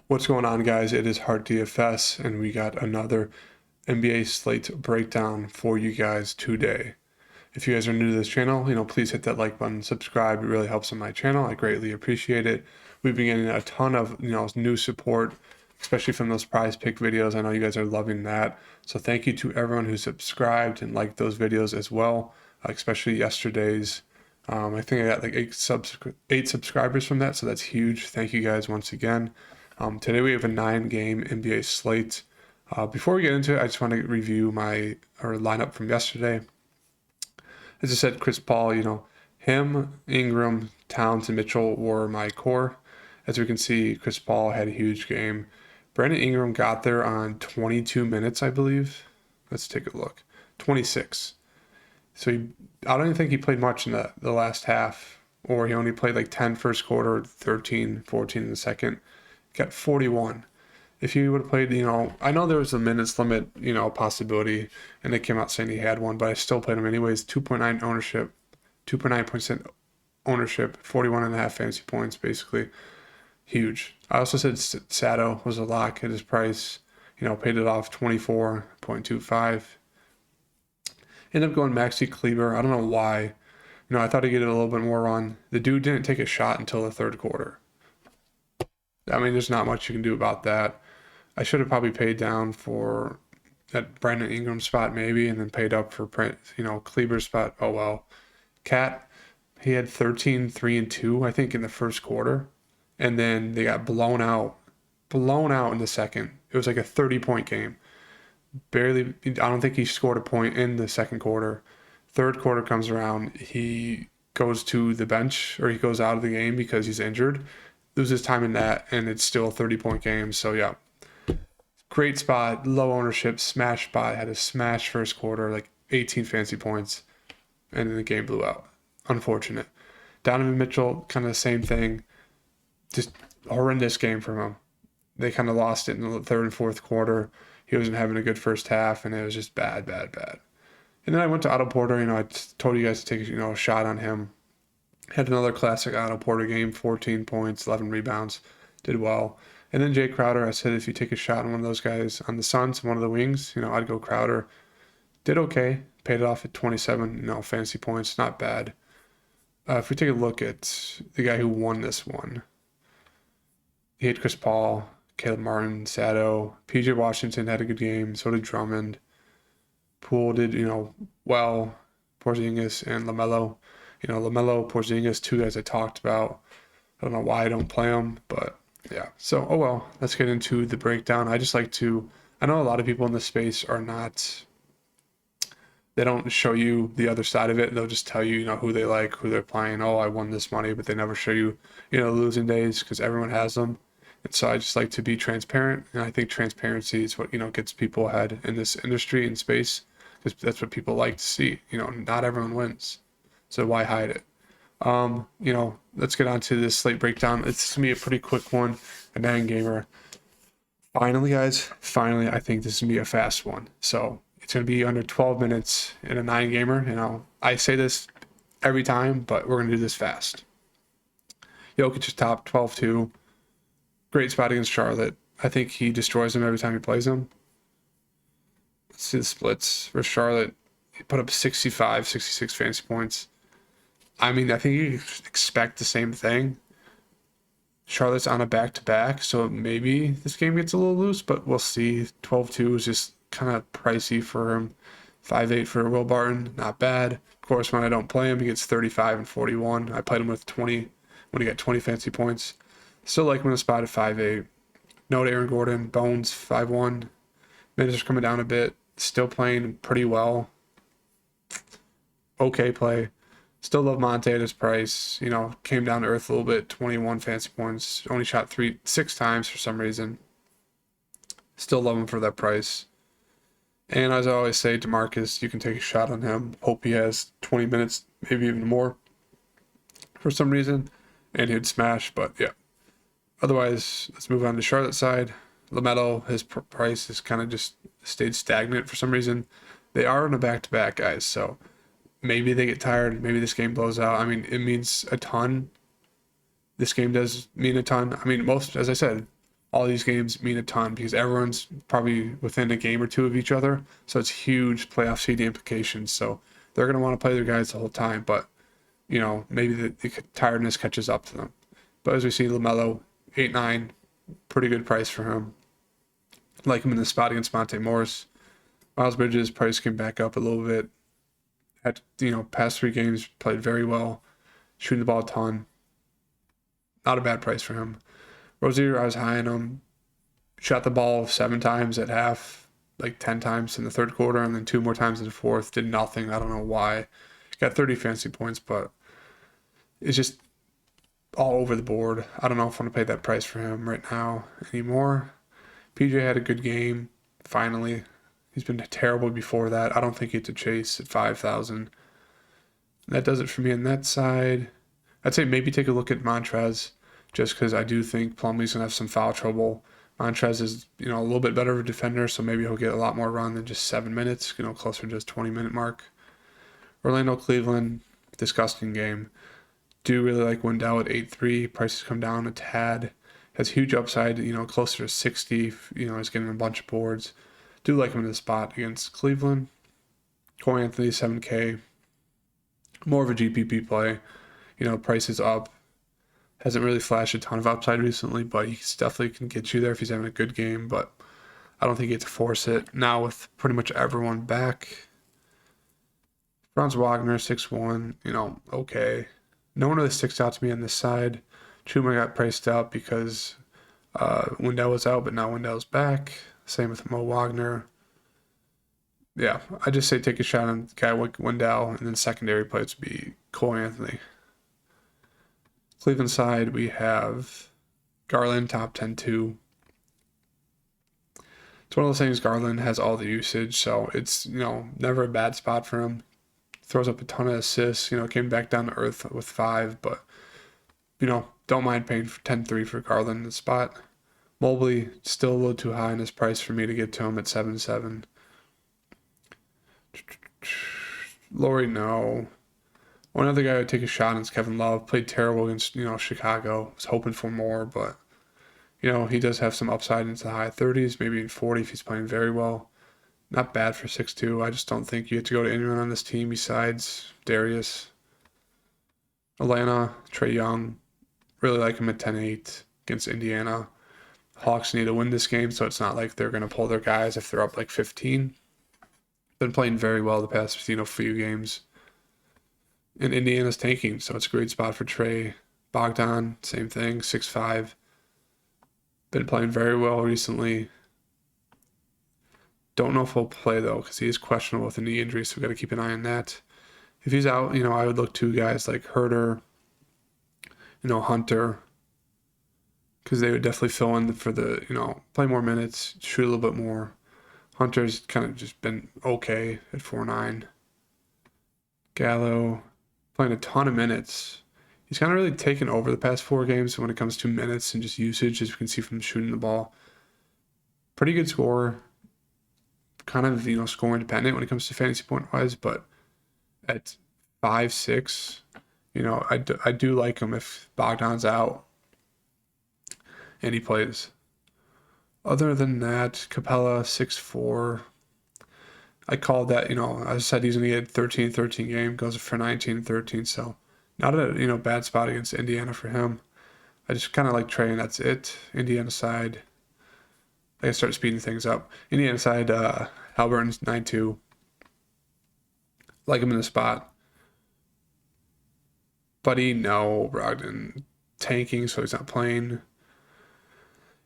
What's going on, guys? It is Hard DFS, and we got another NBA Slate breakdown for you guys today. If you guys are new to this channel, please hit that like button, subscribe. It really helps on my channel. I greatly appreciate it. We've been getting a ton of, new support, especially from those prize pick videos. I know you guys are loving that. So thank you to everyone who subscribed and liked those videos as well, especially yesterday's. I think I got like eight subscribers from that, so that's huge. Thank you guys once again. Today we have a 9-game NBA slate. Before we get into it, I just want to review our lineup from yesterday. As I said, Chris Paul, him, Ingram, Towns, and Mitchell were my core. As we can see, Chris Paul had a huge game. Brandon Ingram got there on 22 minutes, I believe. Let's take a look. 26. So I don't even think he played much in the last half, or he only played like 10 first quarter, 13, 14 in the second. Got 41. If he would have played, I know there was a minutes limit, possibility, and they came out saying he had one, but I still played him anyways. 2.9 ownership, 2.9% ownership, 41.5 fantasy points, basically. Huge. I also said Sato was a lock at his price, paid it off 24.25. Ended up going Maxi Kleber. I don't know why. I thought he'd get a little bit more run. The dude didn't take a shot until the third quarter. I mean, there's not much you can do about that. I should have probably paid down for that Brandon Ingram spot maybe, and then paid up for Kleber's spot. Oh well. Cat, he had 13, 3, and 2, I think, in the first quarter, and then they got blown out in the second. It was like a 30-point game. Barely. I don't think he scored a point in the second quarter. Third quarter comes around, he goes to the bench, or he goes out of the game because he's injured. Loses time in that, and it's still a 30-point game. So yeah, great spot, low ownership, smash spot. Had a smash first quarter, like 18 fancy points, and then the game blew out. Unfortunate. Donovan Mitchell, kind of the same thing. Just horrendous game from him. They kind of lost it in the third and fourth quarter. He wasn't having a good first half, and it was just bad. And then I went to Otto Porter. I told you guys to take a shot on him. Had another classic Otto Porter game, 14 points, 11 rebounds, did well. And then Jay Crowder, I said if you take a shot on one of those guys on the Suns, one of the wings, I'd go Crowder. Did okay, paid it off at 27, fantasy points, not bad. If we take a look at the guy who won this one, he had Chris Paul, Caleb Martin, Sato, PJ Washington had a good game, so did Drummond. Poole did, well, Porzingis and LaMelo. LaMelo, Porzingis, two guys I talked about. I don't know why I don't play them, but yeah. So, oh well, let's get into the breakdown. I know a lot of people in this space they don't show you the other side of it. They'll just tell you, who they like, who they're playing. Oh, I won this money, but they never show you, losing days because everyone has them. And so I just like to be transparent. And I think transparency is what, gets people ahead in this industry and space, because that's what people like to see. Not everyone wins. So why hide it? Let's get on to this slate breakdown. It's going to be a pretty quick one, a 9-gamer. Finally, guys, I think this is going to be a fast one. So it's going to be under 12 minutes in a 9-gamer. I say this every time, but we're going to do this fast. Jokic is top 12-2. Great spot against Charlotte. I think he destroys them every time he plays them. Let's see the splits for Charlotte. He put up 65, 66 fantasy points. I mean, I think you expect the same thing. Charlotte's on a back-to-back, so maybe this game gets a little loose, but we'll see. 12-2 is just kind of pricey for him. 5-8 for Will Barton, not bad. Of course, when I don't play him, he gets 35 and 41. I played him with 20 when he got 20 fancy points. Still like him in a spot at 5-8. Note Aaron Gordon, Bones, 5-1. Minutes are coming down a bit. Still playing pretty well. Okay play. Still love Monte at his price. Came down to earth a little bit. 21 fancy points. Only shot 6 times for some reason. Still love him for that price. And as I always say, DeMarcus, you can take a shot on him. Hope he has 20 minutes, maybe even more, for some reason. And he'd smash, but yeah. Otherwise, let's move on to Charlotte side. LaMelo, his price has kind of just stayed stagnant for some reason. They are on a back-to-back, guys, so maybe they get tired. Maybe this game blows out. I mean, it means a ton. This game does mean a ton. I mean, as I said, all these games mean a ton because everyone's probably within a game or two of each other. So it's huge playoff seeding implications. So they're going to want to play their guys the whole time, but maybe the tiredness catches up to them. But as we see, LaMelo, 8-9, pretty good price for him. Like him in the spot against Monte Morris. Miles Bridges' price came back up a little bit. Had, past 3 games, played very well. Shooting the ball a ton. Not a bad price for him. Rozier, I was high on him. Shot the ball 7 times at half, like 10 times in the third quarter, and then 2 more times in the fourth. Did nothing. I don't know why. Got 30 fantasy points, but it's just all over the board. I don't know if I want to pay that price for him right now anymore. PJ had a good game, finally. He's been terrible before that. I don't think he had to chase at 5,000. That does it for me on that side. I'd say maybe take a look at Montrez, just because I do think Plumlee's going to have some foul trouble. Montrez is, a little bit better of a defender, so maybe he'll get a lot more run than just 7 minutes, closer to his 20-minute mark. Orlando, Cleveland, disgusting game. Do really like Wendell at 8-3. Prices come down a tad. Has huge upside, closer to 60. He's getting a bunch of boards. Do like him in the spot against Cleveland. Cole Anthony, 7K. More of a GPP play. Price is up. Hasn't really flashed a ton of upside recently, but he definitely can get you there if he's having a good game. But I don't think you have to force it. Now with pretty much everyone back. Franz Wagner, 6-1. Okay. No one really sticks out to me on this side. Chuma got priced out because Wendell was out, but now Wendell's back. Same with Mo Wagner. Yeah, I just say take a shot on the guy like Wendell, and then secondary plays would be Cole Anthony. Cleveland side, we have Garland, top 10 too. It's one of those things, Garland has all the usage, so it's, never a bad spot for him. Throws up a ton of assists, came back down to earth with 5, but, don't mind paying for 10-3 for Garland in the spot. Mobley, still a little too high in his price for me to get to him at 7-7. Laurie, no. One other guy I would take a shot on is Kevin Love. Played terrible against, Chicago. Was hoping for more, but, he does have some upside into the high 30s, maybe in 40 if he's playing very well. Not bad for 6'2". I just don't think you have to go to anyone on this team besides Darius. Atlanta, Trae Young. Really like him at 10-8 against Indiana. Hawks need to win this game, so it's not like they're going to pull their guys if they're up like 15. Been playing very well the past, few games. And Indiana's tanking, so it's a great spot for Trae. Bogdan, same thing, 6'5". Been playing very well recently. Don't know if he'll play, though, because he is questionable with a knee injury, so we've got to keep an eye on that. If he's out, I would look to guys like Herter, Hunter, because they would definitely fill in for the, play more minutes, shoot a little bit more. Hunter's kind of just been okay at 4-9. Gallow, playing a ton of minutes. He's kind of really taken over the past 4 games when it comes to minutes and just usage, as you can see from shooting the ball. Pretty good scorer. Kind of, scoring dependent when it comes to fantasy point-wise, but at 5-6, I do like him if Bogdan's out and he plays. Other than that, Capella, 6'4". I called that, I said he's going to get 13-13 game, goes for 19-13, so not a, bad spot against Indiana for him. I just kind of like Trae, and that's it. Indiana side, I can start speeding things up. Indiana side, Halliburton's 9-2. Like him in the spot. Buddy, no. Brogdon tanking, so he's not playing.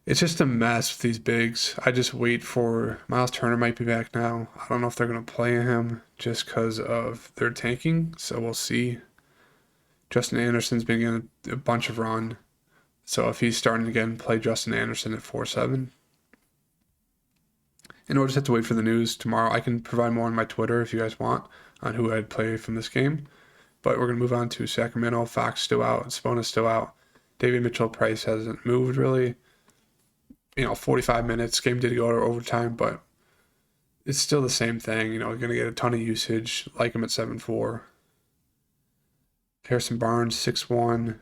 It's just a mess with these bigs. I just wait for Miles Turner might be back now. I don't know if they're going to play him just because of their tanking, so we'll see. Justin Anderson's been getting a bunch of run, so if he's starting again, play Justin Anderson at 4-7. And we'll just have to wait for the news tomorrow. I can provide more on my Twitter if you guys want on who I'd play from this game. But we're going to move on to Sacramento. Fox still out. Spona's still out. David Mitchell price hasn't moved really. 45 minutes. Game did go to overtime, but it's still the same thing. You're going to get a ton of usage. Like him at 7-4. Harrison Barnes, 6'1".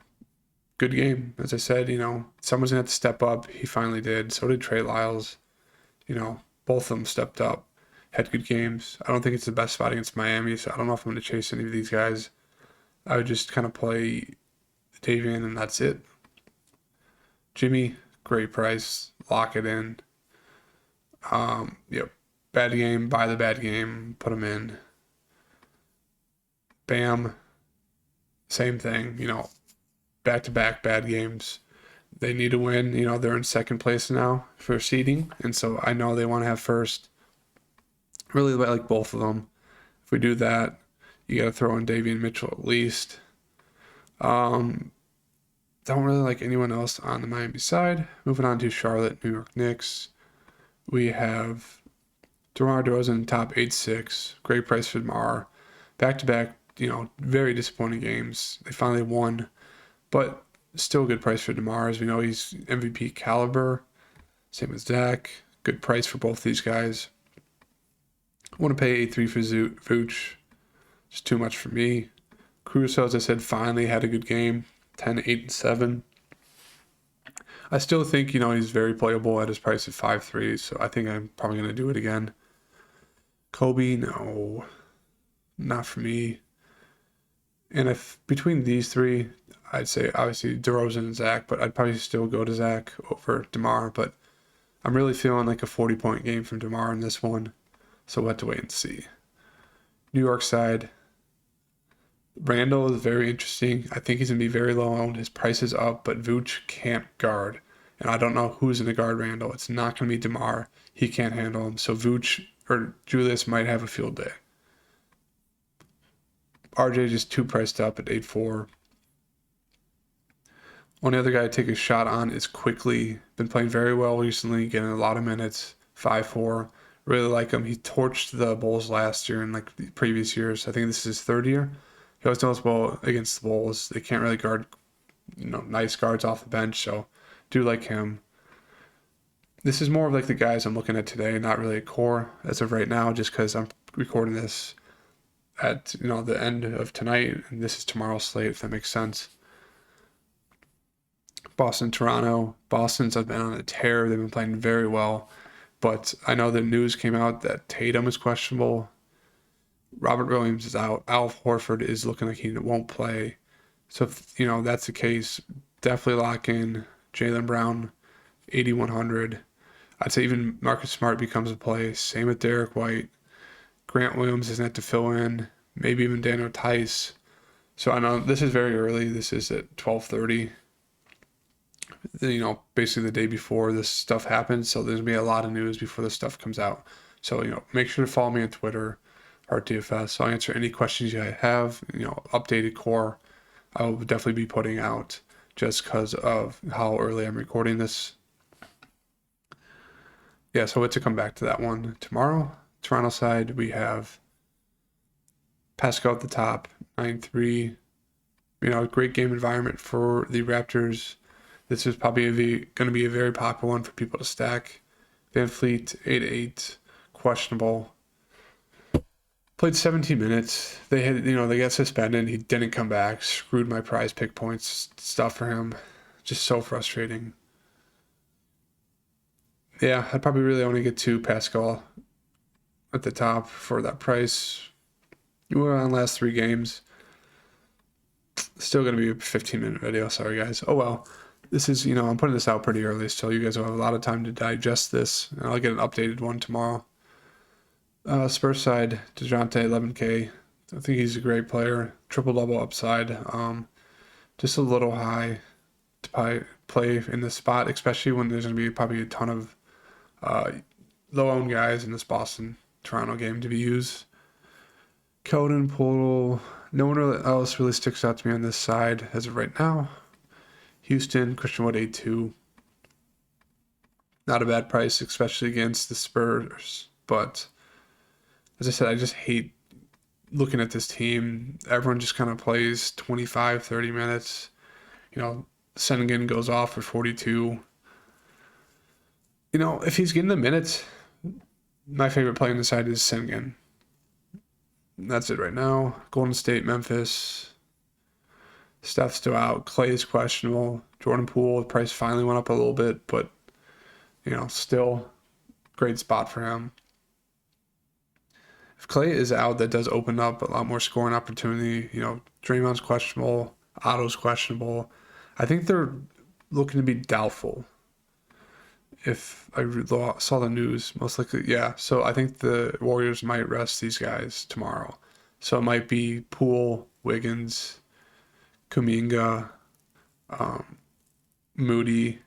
good game. As I said, someone's going to have to step up. He finally did. So did Trey Lyles. Both of them stepped up, had good games. I don't think it's the best spot against Miami, so I don't know if I'm going to chase any of these guys. I would just kind of play Davian, and that's it. Jimmy, great price. Lock it in. Yep. Bad game, buy the bad game, put him in. Bam. Same thing, back-to-back bad games. They need to win. They're in second place now for seeding, and so I know they want to have first. Really like both of them. If we do that, you got to throw in Davian Mitchell at least. Don't really like anyone else on the Miami side. Moving on to Charlotte, New York Knicks. We have DeMar DeRozan top 8-6. Great price for DeMar. Back-to-back, very disappointing games. They finally won, but still a good price for DeMar. As we know, he's MVP caliber. Same as Zach. Good price for both these guys. I want to pay 8-3 for Vooch. Just too much for me. Caruso, as I said, finally had a good game. 10, 8, and 7. I still think, he's very playable at his price of 5-3, so I think I'm probably going to do it again. Kobe, no. Not for me. And if between these three, I'd say obviously DeRozan and Zach, but I'd probably still go to Zach over DeMar. But I'm really feeling like a 40-point game from DeMar in this one, so we'll have to wait and see. New York side, Randall is very interesting. I think he's going to be very low owned. His price is up, but Vooch can't guard. And I don't know who's going to guard Randall. It's not going to be DeMar. He can't handle him. So Vooch or Julius might have a field day. RJ just too priced up at 8-4. Only other guy to take a shot on is Quickly. Been playing very well recently, getting a lot of minutes. 5-4. Really like him. He torched the Bulls last year and like the previous years. I think this is his third year. He always does well against the Bulls. They can't really guard, nice guards off the bench. So do like him. This is more of like the guys I'm looking at today, not really a core as of right now, just because I'm recording this at the end of tonight, and this is tomorrow's slate, if that makes sense. Boston, Toronto. Boston's have been on a tear. They've been playing very well, but I know the news came out that Tatum is questionable. Robert Williams is out. Al Horford is looking like he won't play. So if that's the case, definitely lock in Jaylen Brown, 8,100. I'd say even Marcus Smart becomes a play. Same with Derek White. Grant Williams doesn't have to fill in. Maybe even Daniel Tice. So I know this is very early. This is at 12:30. Basically the day before this stuff happens. So there's going to be a lot of news before this stuff comes out. So, make sure to follow me on Twitter, RTFS. I'll answer any questions you have. Updated core I will definitely be putting out just because of how early I'm recording this. Yeah, so to come back to that one tomorrow. Toronto side, we have Pascal at the top, 9-3. Great game environment for the Raptors. This is probably going to be a very popular one for people to stack. Van Fleet, 8-8, questionable. Played 17 minutes. They got suspended. He didn't come back. Screwed my prize pick points stuff for him. Just so frustrating. Yeah, I'd probably really only get 2 Pascal at the top for that price. We're on last 3 games. Still going to be a 15-minute video. Sorry, guys. Oh, well. This is, I'm putting this out pretty early, so you guys will have a lot of time to digest this. And I'll get an updated one tomorrow. Spurs side, DeJounte, 11K. I think he's a great player. Triple-double upside. Just a little high to play in this spot, especially when there's going to be probably a ton of low-owned guys in this Boston-Toronto game to be used. Keldon, Poeltl, no one else really sticks out to me on this side as of right now. Houston, Christian Wood, 8-2. Not a bad price, especially against the Spurs. But as I said, I just hate looking at this team. Everyone just kind of plays 25, 30 minutes. Sengun goes off for 42. If he's getting the minutes, my favorite play on the side is Sengun. That's it right now. Golden State, Memphis. Steph's still out. Clay is questionable. Jordan Poole, the price finally went up a little bit, but, still great spot for him. If Clay is out, that does open up a lot more scoring opportunity. Draymond's questionable. Otto's questionable. I think they're looking to be doubtful. If I saw the news, most likely, yeah. So I think the Warriors might rest these guys tomorrow. So it might be Poole, Wiggins, Kuminga, Moody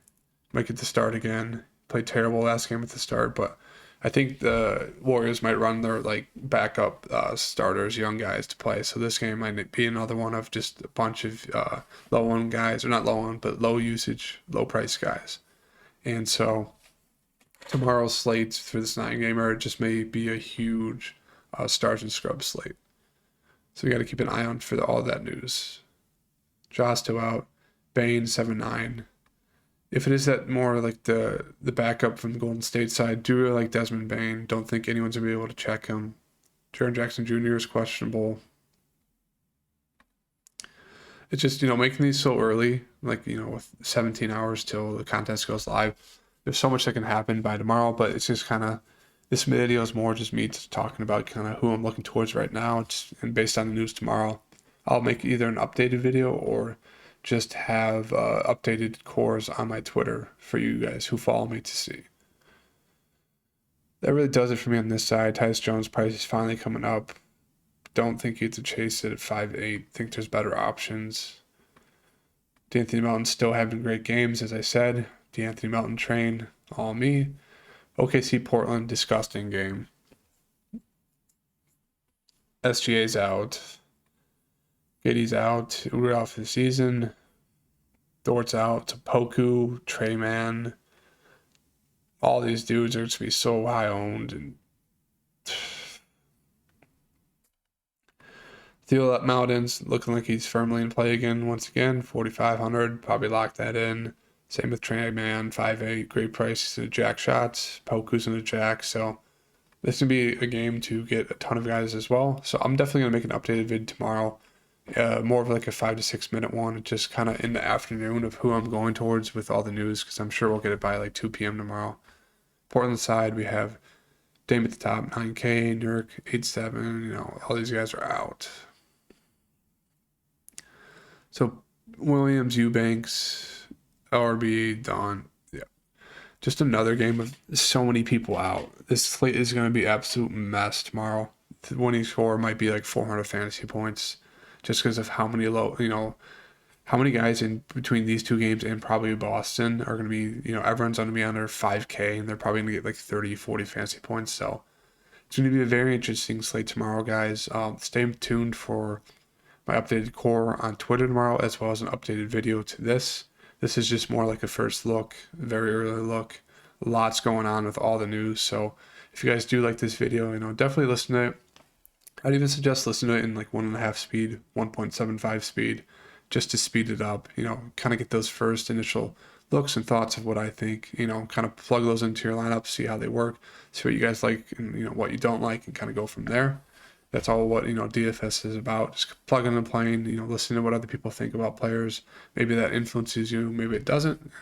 might get to start again. Played terrible last game at the start, but I think the Warriors might run their backup starters, young guys to play. So this game might be another one of just a bunch of low-end guys, or not low-end, but low-usage, low-price guys. And so tomorrow's slate for this 9-gamer just may be a huge stars and scrubs slate. So we got to keep an eye on for all that news. Ja's still out. Bane 7-9. If it is that more like the backup from the Golden State side, do really like Desmond Bane. Don't think anyone's going to be able to check him. Terran Jackson Jr. is questionable. It's just, making these so early, with 17 hours till the contest goes live. There's so much that can happen by tomorrow, but it's just kind of, this video is more just me just talking about kind of who I'm looking towards right now. And based on the news tomorrow, I'll make either an updated video or just have updated cores on my Twitter for you guys who follow me to see. That really does it for me on this side. Tyus Jones' price is finally coming up. Don't think you have to chase it at 5'8". Think there's better options. D'Anthony Melton still having great games, as I said. D'Anthony Melton train, all me. OKC Portland, disgusting game. SGA's out. Giddey's out. We're out for the season. Dort's out. Poku, Treyman. All these dudes are going to be so high owned. And Theo Mountains looking like he's firmly in play again. Once again, 4,500. Probably lock that in. Same with Treyman, 5'8". Great price to jack shots. Poku's in the jack. So this can be a game to get a ton of guys as well. So I'm definitely going to make an updated vid tomorrow. More of a 5 to 6 minute one, just kind of in the afternoon of who I'm going towards with all the news, because I'm sure we'll get it by 2 p.m. tomorrow. Portland side, we have Dame at the top, 9K, Nurk, 8-7, all these guys are out. So Williams, Eubanks, LRB, Don, yeah. Just another game of so many people out. This slate is going to be absolute mess tomorrow. The winning score might be 400 fantasy points. Just because of how many how many guys in between these two games and probably Boston are going to be, everyone's going to be under 5K and they're probably going to get 30, 40 fantasy points. So it's going to be a very interesting slate tomorrow, guys. Stay tuned for my updated core on Twitter tomorrow, as well as an updated video to this. This is just more like a first look, a very early look. Lots going on with all the news. So if you guys do like this video, definitely listen to it. I'd even suggest listening to it in 1.5 speed, 1.75 speed, just to speed it up, kind of get those first initial looks and thoughts of what I think, kind of plug those into your lineup, see how they work, see what you guys like and, what you don't like, and kind of go from there. That's all what, DFS is about, just plugging and playing, listening to what other people think about players. Maybe that influences you, maybe it doesn't,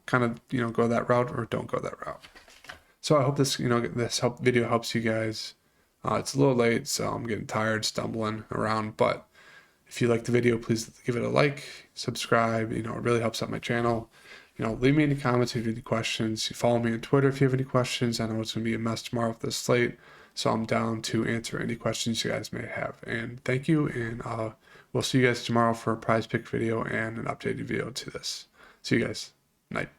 kind of, go that route or don't go that route. So I hope this, video helps you guys. It's a little late, so I'm getting tired stumbling around, but if you like the video, please give it a like, subscribe, it really helps out my channel. Leave me any comments if you have any questions. You follow me on Twitter if you have any questions. I know it's going to be a mess tomorrow with this slate, so I'm down to answer any questions you guys may have. And thank you, and we'll see you guys tomorrow for a prize pick video and an updated video to this. See you guys. Night.